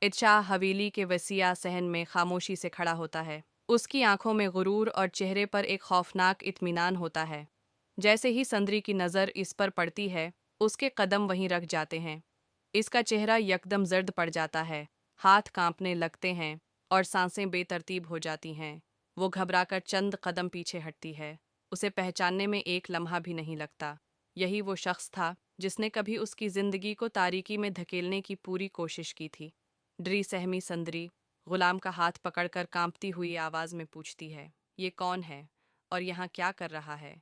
اتشاہ حویلی کے وسیع صحن میں خاموشی سے کھڑا ہوتا ہے۔ اس کی آنکھوں میں غرور اور چہرے پر ایک خوفناک اطمینان ہوتا ہے۔ جیسے ہی سندری کی نظر اس پر پڑتی ہے، اس کے قدم وہیں رک جاتے ہیں۔ اس کا چہرہ یکدم زرد پڑ جاتا ہے، ہاتھ کانپنے لگتے ہیں اور سانسیں بے ترتیب ہو جاتی ہیں۔ وہ گھبرا کر چند قدم پیچھے ہٹتی ہے۔ اسے پہچاننے میں ایک لمحہ بھی نہیں لگتا۔ یہی وہ شخص تھا جس نے کبھی اس کی زندگی کو تاریکی میں دھکیلنے کی پوری کوشش کی تھی۔ ڈری سہمی سندری غلام کا ہاتھ پکڑ کر کانپتی ہوئی آواز میں پوچھتی ہے، یہ کون ہے اور یہاں کیا کر رہا ہے؟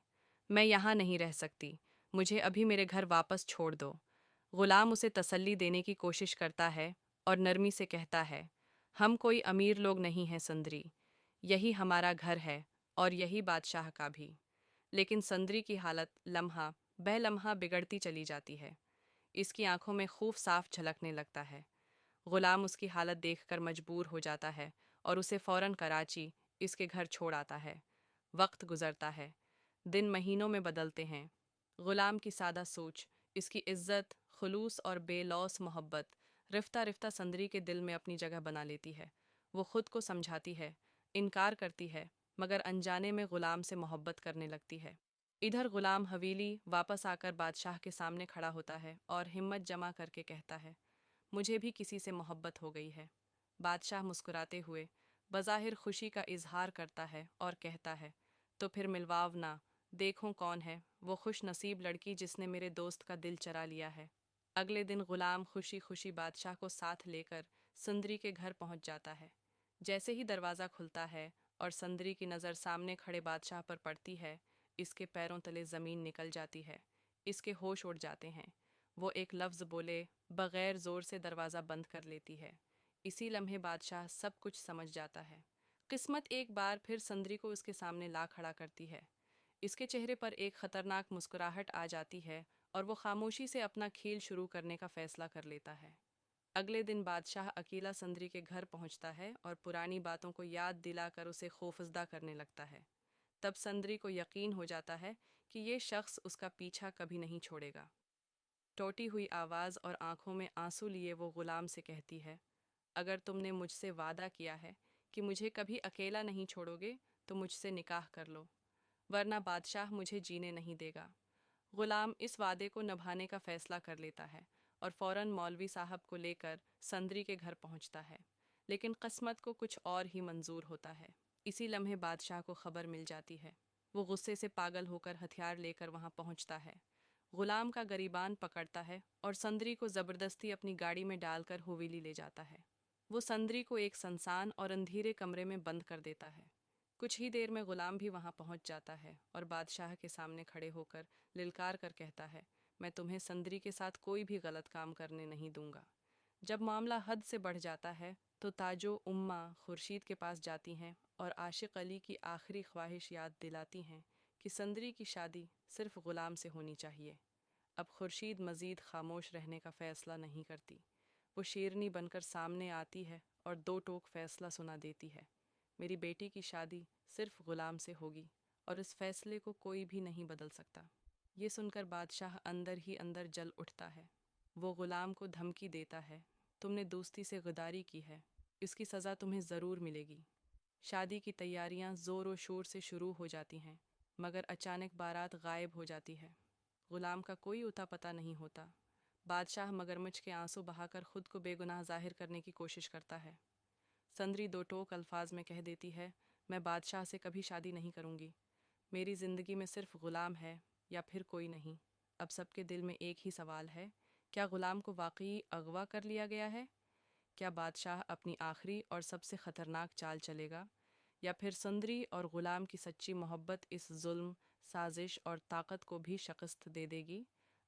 میں یہاں نہیں رہ سکتی، مجھے ابھی میرے گھر واپس چھوڑ دو۔ غلام اسے تسلی دینے کی کوشش کرتا ہے اور نرمی سے کہتا ہے، ہم کوئی امیر لوگ نہیں ہیں سندری، یہی ہمارا گھر ہے اور یہی بادشاہ کا بھی۔ لیکن سندری کی حالت لمحہ بہ لمحہ بگڑتی چلی جاتی ہے۔ اس کی آنکھوں میں خوف صاف جھلکنے لگتا ہے۔ غلام اس کی حالت دیکھ کر مجبور ہو جاتا ہے اور اسے فوراً کراچی اس کے گھر چھوڑ آتا ہے۔ وقت گزرتا ہے، دن مہینوں میں بدلتے ہیں۔ غلام کی سادہ سوچ، اس کی عزت، خلوص اور بے لوث محبت رفتہ رفتہ سندری کے دل میں اپنی جگہ بنا لیتی ہے۔ وہ خود کو سمجھاتی ہے، انکار کرتی ہے، مگر انجانے میں غلام سے محبت کرنے لگتی ہے۔ ادھر غلام حویلی واپس آ کر بادشاہ کے سامنے کھڑا ہوتا ہے اور ہمت جمع کر کے کہتا ہے، مجھے بھی کسی سے محبت ہو گئی ہے۔ بادشاہ مسکراتے ہوئے بظاہر خوشی کا اظہار کرتا ہے اور کہتا ہے، تو پھر ملواؤ نا، دیکھوں کون ہے وہ خوش نصیب لڑکی جس نے میرے دوست کا دل چرا لیا ہے۔ اگلے دن غلام خوشی خوشی بادشاہ کو ساتھ لے کر سندری کے گھر پہنچ جاتا ہے۔ جیسے ہی دروازہ کھلتا ہے اور سندری کی نظر سامنے کھڑے بادشاہ پر پڑتی ہے، اس کے پیروں تلے زمین نکل جاتی ہے، اس کے ہوش اڑ جاتے ہیں۔ وہ ایک لفظ بولے بغیر زور سے دروازہ بند کر لیتی ہے۔ اسی لمحے بادشاہ سب کچھ سمجھ جاتا ہے۔ قسمت ایک بار پھر سندری کو اس کے سامنے لا کھڑا کرتی ہے۔ اس کے چہرے پر ایک خطرناک مسکراہٹ آ جاتی ہے اور وہ خاموشی سے اپنا کھیل شروع کرنے کا فیصلہ کر لیتا ہے۔ اگلے دن بادشاہ اکیلا سندری کے گھر پہنچتا ہے اور پرانی باتوں کو یاد دلا کر اسے خوفزدہ کرنے لگتا ہے۔ تب سندری کو یقین ہو جاتا ہے کہ یہ شخص اس کا پیچھا کبھی نہیں چھوڑے گا۔ ٹوٹی ہوئی آواز اور آنکھوں میں آنسو لیے وہ غلام سے کہتی ہے، اگر تم نے مجھ سے وعدہ کیا ہے کہ مجھے کبھی اکیلا نہیں چھوڑو گے تو مجھ سے نکاح کر لو، ورنہ بادشاہ مجھے جینے نہیں دے گا۔ غلام اس وعدے کو نبھانے کا فیصلہ کر لیتا ہے اور فوراً مولوی صاحب کو لے کر سندری کے گھر پہنچتا ہے، لیکن قسمت کو کچھ اور ہی منظور ہوتا ہے۔ اسی لمحے بادشاہ کو خبر مل جاتی ہے۔ وہ غصے سے پاگل ہو کر ہتھیار لے کر وہاں پہنچتا ہے۔ غلام کا گریبان پکڑتا ہے اور سندری کو زبردستی اپنی گاڑی میں ڈال کر حویلی لے جاتا ہے۔ وہ سندری کو ایک سنسان اور اندھیرے کمرے میں بند کر دیتا ہے۔ کچھ ہی دیر میں غلام بھی وہاں پہنچ جاتا ہے اور بادشاہ کے سامنے کھڑے ہو کر للکار کر کہتا ہے، میں تمہیں سندری کے ساتھ کوئی بھی غلط کام کرنے نہیں دوں گا۔ جب معاملہ حد سے بڑھ جاتا ہے تو تاجو اماں خورشید کے پاس جاتی ہیں اور عاشق علی کی آخری خواہش یاد دلاتی ہیں کہ سندری کی شادی صرف غلام سے ہونی چاہیے۔ اب خورشید مزید خاموش رہنے کا فیصلہ نہیں کرتی۔ وہ شیرنی بن کر سامنے آتی ہے اور دو ٹوک فیصلہ سنا دیتی ہے، میری بیٹی کی شادی صرف غلام سے ہوگی اور اس فیصلے کو کوئی بھی نہیں بدل سکتا۔ یہ سن کر بادشاہ اندر ہی اندر جل اٹھتا ہے۔ وہ غلام کو دھمکی دیتا ہے، تم نے دوستی سے غداری کی ہے، اس کی سزا تمہیں ضرور ملے گی۔ شادی کی تیاریاں زور و شور سے شروع ہو جاتی ہیں، مگر اچانک بارات غائب ہو جاتی ہے۔ غلام کا کوئی اتا پتہ نہیں ہوتا۔ بادشاہ مگرمچھ کے آنسو بہا کر خود کو بے گناہ ظاہر کرنے کی کوشش کرتا ہے۔ سندری دو ٹوک الفاظ میں کہہ دیتی ہے، میں بادشاہ سے کبھی شادی نہیں کروں گی۔ میری زندگی میں صرف غلام ہے یا پھر کوئی نہیں۔ اب سب کے دل میں ایک ہی سوال ہے، کیا غلام کو واقعی اغوا کر لیا گیا ہے؟ کیا بادشاہ اپنی آخری اور سب سے خطرناک چال چلے گا، یا پھر سندری اور غلام کی سچی محبت اس ظلم، سازش اور طاقت کو بھی شکست دے دے گی؟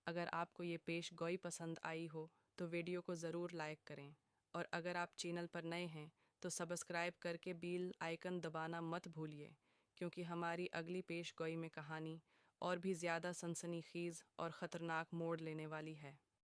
اگر آپ کو یہ پیش گوئی پسند آئی ہو تو ویڈیو کو ضرور لائک کریں، اور اگر آپ چینل پر نئے ہیں تو سبسکرائب کر کے بیل آئیکن دبانا مت بھولیے، کیونکہ ہماری اگلی پیش گوئی میں کہانی اور بھی زیادہ سنسنی خیز اور خطرناک موڑ لینے والی ہے۔